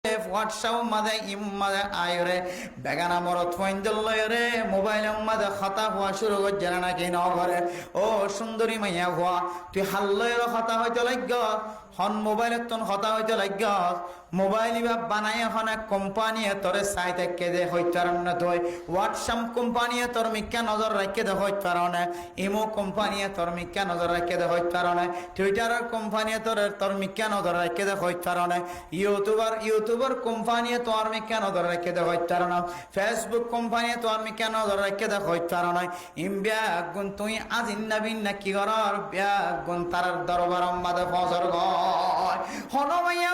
WhatsApp মাঝে মাঝে আয়রে বেগানা মরত ফইন্দল লয়রে মোবাইলের মাঝে খাতা হওয়া শুরু করছে নাকি ন করে। ও সুন্দরী মাইয়া হওয়া তুই হাল্লয়ের খাতা হইতে লাগ হন মোবাইলের তোন কথা হইতে লাগ মোবাইল বা বানাই এখন এক কোম্পানি তোরে চাই থাকে যে হইতে পার না তুই হোয়াটসঅ্যাপ কোম্পানি তোর মিক্কা নজর রাখে দে হইতে পার না ইমো কোম্পানি তোর মিক্কা নজর রাখে দে হইতে পার না টুইটারের কোম্পানি তোর মিক্কা নজর রাখে দে হইতে পার না ইউটিউবার কোম্পানি তোর মিক্কা নজর রাখে দে হইতে পার না ফেসবুক কোম্পানি তোর মিক্কা নজর রাখে দে হইতে পার না ইমবিয়া গুণ তুই আজিন নবীন না কি করার বিয়া গুণ তার দরবার মাদে ফজর হনমাইয়া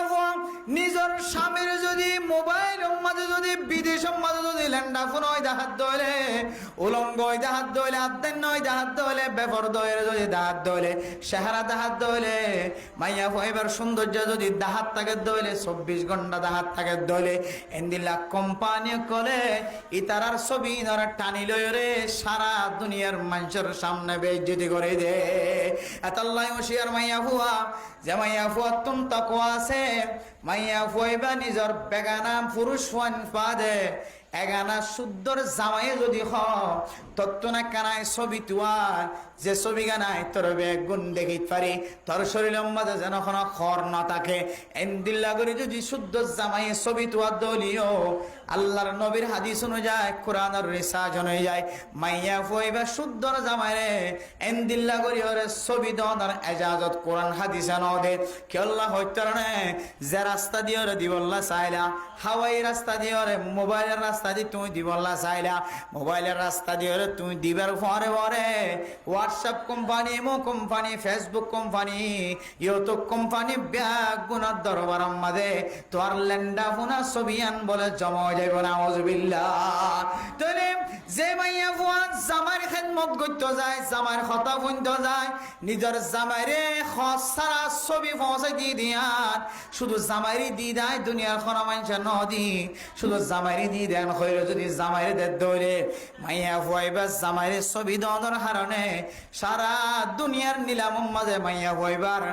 নিজের স্বামীর যদি মোবাইল মাঝে যদি বিদেশের মাঝে যদি ল্যান্ডা ফোন হয় দেখাত দইলে উলঙ্গ হয় দেখাত দইলে আদ্দেন নয় দেখাত দইলে বেফর দইলে যদি দেখাত দইলে চেহারা দেখাত দইলে মাইয়া এবার সৌন্দর্য যদি দেখাত থাকে দইলে 24 ঘন্টা দেখাত থাকে দইলে এন্দিলা কোম্পানি করে ইতারার ছবি ধরা টানি লই রে সারা দুনিয়ার মানুষের সামনে বেইজ্জতি করে দে এতাল্লাই হুশিয়ার মাইয়া ফুয়া যে মাইয়া ফুয়া তুম তাকওয়া আছে মাইয়া ফুয়াইবা নিজর বেগানা পুরুষ ফান পাদে এগানা শুদ্ধর জামাই যদি হ তত্ত্ব না কানায় ছবি তুয়ার যে ছবি গানায় তোর বেগুন দেখিত পারি তোর শরীরের মাঝে যেন কোনো খর না থাকে এন্দিল্লা করে যদি শুদ্ধ জামাই ছবি তুয়ার দলিও আল্লাহর নবীর হাদিস অনুযায়ী কোরআনের রিসার্চ অনুযায়ী মাইয়া ফুয়াইবা শুদ্ধর জামাই রে এন্দিল্লা করি ওরে ছবি দেওয়ার এজাজত কোরআন হাদিসে ন দে কি আল্লাহ হইতে যে রাস্তা দিয়ে ওরে দিবল্লা চাইলা হাওয়াই রাস্তা দিয়ে ওরে মোবাইলের রাস্তা দিয়ে তুমি দিবল্লা চাইলা মোবাইলের রাস্তা দিয়ে ওরে তুমি দিবার পরে পরে WhatsApp company imo company Facebook company YouTube company bag গুনার দরবার মাঝে তোর ল্যান্ডা ফোনা ছবিয়ান বলে জমা যাইব না আউযুবিল্লাহ তাহলে যে মাইয়া ফুয়ান জামার খেদমত করতে যায় জামার কথা শুনতে যায় নিজের জামাইরে খসারা ছবি পৌঁছে দিয়ে দিয়ান শুধু জামাইরি দি দেয় দুনিয়ার কোনো মানুষের নদী শুধু জামাইরি দি দেন হইলে যদি জামাইরে দে দৌড়ে মাইয়া ফুয়াইবা জামাইরে ছবি দেওয়ার কারণে সারা দুনিয়ার নিলাম মাঝে মাইয়া ফুয়াইবার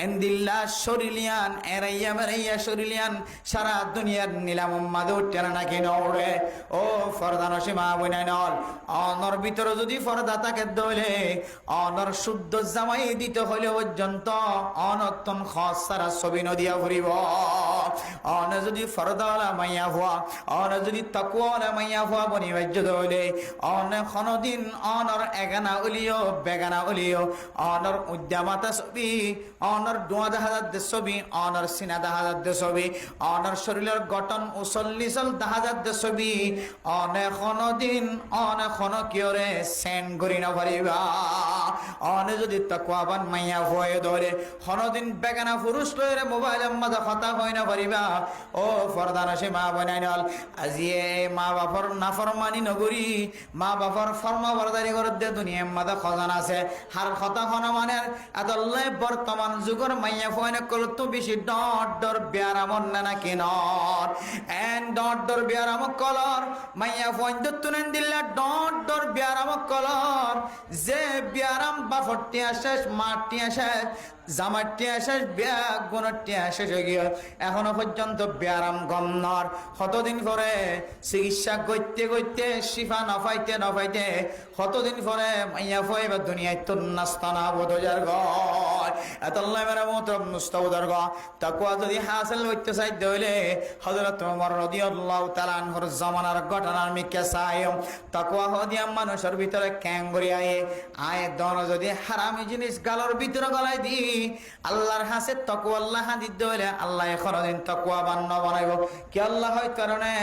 এন্দিল্লা শরীলিয়ান এরাইয়া মেরাইয়া শরীলিয়ান সারা দুনিয়ার নিলাম মাঝে উঠে নাকি নড়ে ও ফরদান সীমা বইনাই নল অনর ভিতরে যদি ফরদা থাকে দইলে অনর শুদ্ধ জামাই দিতে হইলে পর্যন্ত অনতন খসারা ছবি নদিয়া ঘুরিব অন যদি ফরদাওয়ালা মাইয়া হওয়া অন যদি তাকওয়ালা মাইয়া হওয়া বনিবাজ্য দইলে অন কোনদিন অনর এগানা উলিও বেগানা উলিও অনর উদ্যামাতা ছবি অনর দোয়া হাজার দে ছবি অনর সিনা হাজার দে ছবি অনর শরীরের গঠন উসল্লিসল হাজার দে ছবি অনেক দিন অনেক কিয়রে সেন করি না পারিবা অনে যদি তাকওয়াবান মাইয়া হয়ে ধরে কোনদিন বেগানা পুরুষ লইরে মোবাইলের মাঝে কথা হয় না পারিবা ও ফরদান সে মা বনাইনাল আজিয়ে মা বাপর নাফরমানি নগরী মা বাপর ফরমাবরদারি করে দে দুনিয়ার মাঝে খজানা আছে হার কথা হন মানে আদল্লে বর্তমান যুগের মাইয়া ফয়নে কল তো বেশি ডর বিয়ারামন না কিনর এন্ড ডর বিয়ারাম কলর মাইয়া ফয়ন তুনেন দিল্লা ডর বিয়ারাম কলর যে বিয়ারাম বাফটি শেষ মাটি শেষ জামাটি শেষ ব্যাগ গুণটি শেষ হয়ে গিয়ে এখনো পর্যন্ত ব্যায়াম গমনর কতদিন পরে চিকিৎসা করতে করতে শিফা নফাইতে কতদিন পরে মাইয়া ফইবা দুনিয়ায় তো নাস্তানা বোধজার গয় এতল্লাই মেরা মোহতরম মুস্তাউদার গ তাকওয়া যদি হাসিল হইতে চাই দইলে হযরত ওমর রাদিয়াল্লাহু তাআলা আনহুর জামানার ঘটনার মিকে চাই তাকওয়া হদিয়া মানুষের ভিতরে ক্যাঙ্গরি আয় দন যদি হারামি জিনিস গালর ভিতরে গলাই দি আল্লাহর হাসে তাকওয়া আল্লাহ হাদিদ দইলে আল্লাহ কোনদিন তাকওয়া বান্ন বানাইব কি আল্লাহ হয় কারণে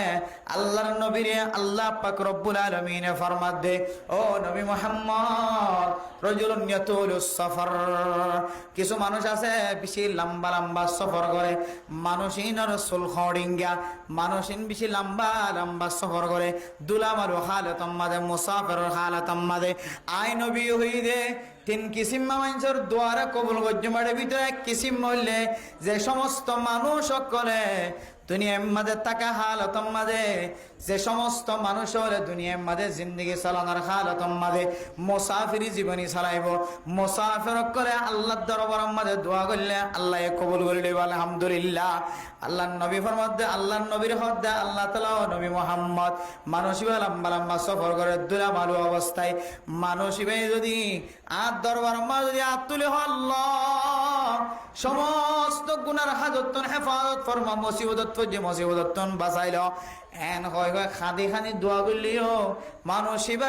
আল্লাহর নবীরে আল্লাহ পাক রব্বুল আলামিন ফরমাত দে ও নবী মুহাম্মদ রাজুলুন ইয়াতুলুস সফর কিছু মানুষ আছে বেশি লম্বা লম্বা সফর করে মানুষিন রাসূল খড়িঙ্গা মানুষিন বেশি লম্বা লম্বা সফর করে দুলামার হালাতাম মাদে মুসাফির হালাতাম মাদে আই নবী হইদে তিন কিসিম মানুষের দোয়ারে কবুল গজ্জমাড়ের ভিতরে এক কিসিম মইলে যে সমস্ত মানুষ সকলে দুনিয়ার মাঝে থাকা হালতম মাঝে যে সমস্ত মানুষ হলে দুনিয়ার মাঝে জিন্দগি চালানোর হালতম মাঝে মুসাফিরি জীবনী চালাইব মুসাফির করে আল্লাহর দরবারের মাঝে দোয়া করলে আল্লাহ কবুল করে নেবে আলহামদুলিল্লাহ। আল্লাহর নবী ফরমাতে আল্লাহর নবীর হদ্দে আল্লাহ তাআলা নবী মুহাম্মদ মানুষিবে লম্বা লম্বা সফর করে দুলা মালু অবস্থায় মানুষিবে যদি আর দরবারের মাঝে যদি হাত তুলে আল্লাহ সমস্ত গুনার হাজতন হেফাজত ফরমা মুসিবত যে মুসিবত বাঁচাইল এন হয় খাদি খানি দোয়া করলিও মানুষ এবার